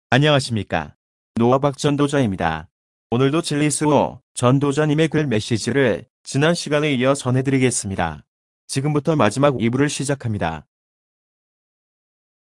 안녕하십니까. 노아박 전도자입니다. 오늘도 진리스노 전도자님의 글 메시지를 지난 시간에 이어 전해드리겠습니다. 지금부터 마지막 2부를 시작합니다.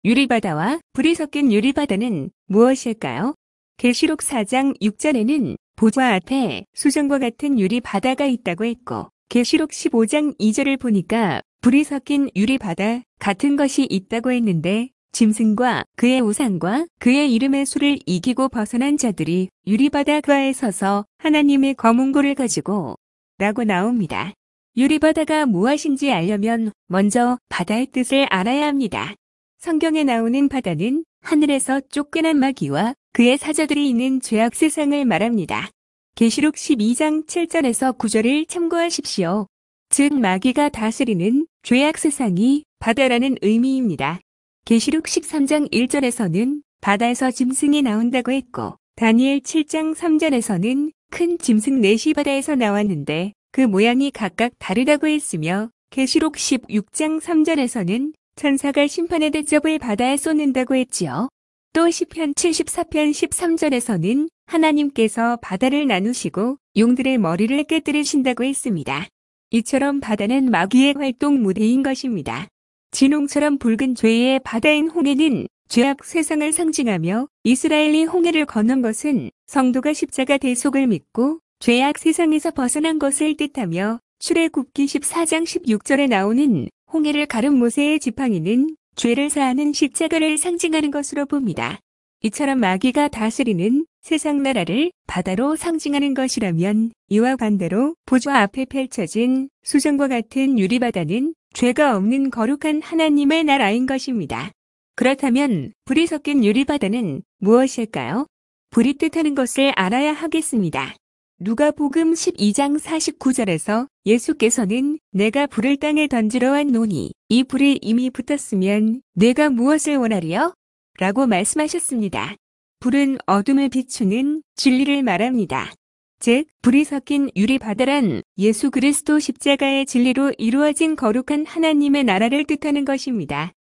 유리바다와 불이 섞인 유리바다는 무엇일까요? 계시록 4장 6절에는 보좌 앞에 수정과 같은 유리바다가 있다고 했고, 계시록 15장 2절을 보니까 불이 섞인 유리바다 같은 것이 있다고 했는데, 짐승과 그의 우상과 그의 이름의 수를 이기고 벗어난 자들이 유리바다가에 서서 하나님의 검은고를 가지고 라고 나옵니다. 유리바다가 무엇인지 알려면 먼저 바다의 뜻을 알아야 합니다. 성경에 나오는 바다는 하늘에서 쫓겨난 마귀와 그의 사자들이 있는 죄악 세상을 말합니다. 계시록 12장 7절에서 9절을 참고하십시오. 즉 마귀가 다스리는 죄악 세상이 바다라는 의미입니다. 계시록 13장 1절에서는 바다에서 짐승이 나온다고 했고, 다니엘 7장 3절에서는 큰 짐승 넷이 바다에서 나왔는데 그 모양이 각각 다르다고 했으며, 계시록 16장 3절에서는 천사가 심판의 대접을 바다에 쏟는다고 했지요. 또 시편 74편 13절에서는 하나님께서 바다를 나누시고 용들의 머리를 깨뜨리신다고 했습니다. 이처럼 바다는 마귀의 활동 무대인 것입니다. 진홍처럼 붉은 죄의 바다인 홍해는 죄악 세상을 상징하며, 이스라엘이 홍해를 건넌 것은 성도가 십자가 대속을 믿고 죄악 세상에서 벗어난 것을 뜻하며, 출애굽기 14장 16절에 나오는 홍해를 가른 모세의 지팡이는 죄를 사하는 십자가를 상징하는 것으로 봅니다. 이처럼 마귀가 다스리는 세상 나라를 바다로 상징하는 것이라면, 이와 반대로 보좌 앞에 펼쳐진 수정과 같은 유리바다는 죄가 없는 거룩한 하나님의 나라인 것입니다. 그렇다면 불이 섞인 유리바다는 무엇일까요? 불이 뜻하는 것을 알아야 하겠습니다. 누가복음 12장 49절에서 예수께서는 내가 불을 땅에 던지러 왔노니 이 불이 이미 붙었으면 내가 무엇을 원하리요? 라고 말씀하셨습니다. 불은 어둠을 비추는 진리를 말합니다. 즉, 불이 섞인 유리바다란 예수 그리스도 십자가의 진리로 이루어진 거룩한 하나님의 나라를 뜻하는 것입니다.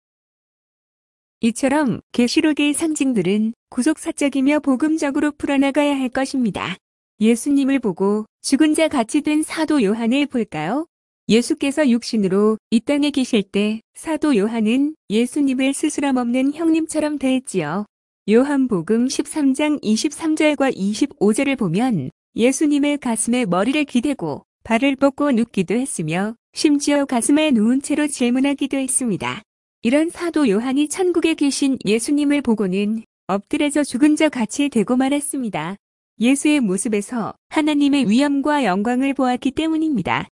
이처럼 계시록의 상징들은 구속사적이며 복음적으로 풀어나가야 할 것입니다. 예수님을 보고 죽은 자 같이 된 사도 요한을 볼까요? 예수께서 육신으로 이 땅에 계실 때 사도 요한은 예수님을 스스럼 없는 형님처럼 대했지요. 요한복음 13장 23절과 25절을 보면 예수님의 가슴에 머리를 기대고 발을 뻗고 눕기도 했으며, 심지어 가슴에 누운 채로 질문하기도 했습니다. 이런 사도 요한이 천국에 계신 예수님을 보고는 엎드려져 죽은 자 같이 되고 말았습니다. 예수의 모습에서 하나님의 위엄과 영광을 보았기 때문입니다.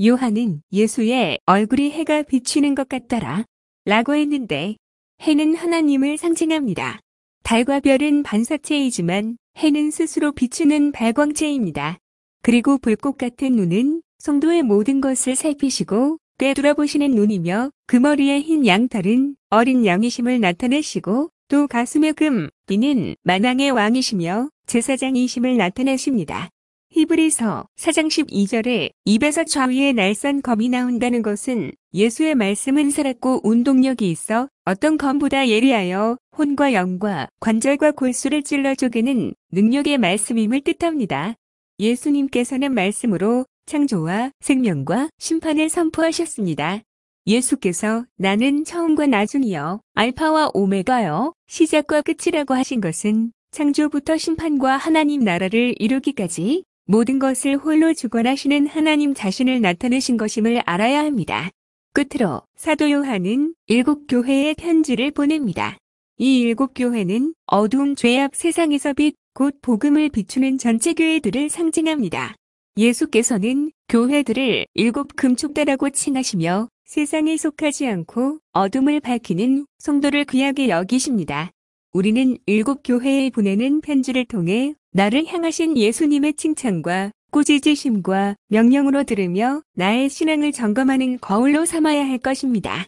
요한은 예수의 얼굴이 해가 비추는 것 같더라 라고 했는데, 해는 하나님을 상징합니다. 달과 별은 반사체이지만 해는 스스로 비추는 발광체입니다. 그리고 불꽃 같은 눈은 성도의 모든 것을 살피시고 꿰돌아보시는 눈이며, 그 머리에 흰 양털은 어린 양이심을 나타내시고, 또 가슴에 금, 띠는 만왕의 왕이시며 제사장이심을 나타내십니다. 히브리서 4장 12절에 입에서 좌위에 날선 검이 나온다는 것은 예수의 말씀은 살았고 운동력이 있어 어떤 검보다 예리하여 혼과 영과 관절과 골수를 찔러 쪼개는 능력의 말씀임을 뜻합니다. 예수님께서는 말씀으로 창조와 생명과 심판을 선포하셨습니다. 예수께서 나는 처음과 나중이요 알파와 오메가요 시작과 끝이라고 하신 것은 창조부터 심판과 하나님 나라를 이루기까지 모든 것을 홀로 주관하시는 하나님 자신을 나타내신 것임을 알아야 합니다. 끝으로 사도 요한은 7교회에 편지를 보냅니다. 이 7교회는 어두운 죄악 세상에서 빛, 곧 복음을 비추는 전체 교회들을 상징합니다. 예수께서는 교회들을 7 금촉다라고 칭하시며 세상에 속하지 않고 어둠을 밝히는 성도를 귀하게 여기십니다. 우리는 7교회에 보내는 편지를 통해 나를 향하신 예수님의 칭찬과 꾸짖으심과 명령으로 들으며 나의 신앙을 점검하는 거울로 삼아야 할 것입니다.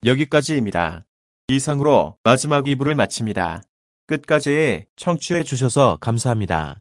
여기까지입니다. 이상으로 마지막 2부를 마칩니다. 끝까지 청취해 주셔서 감사합니다.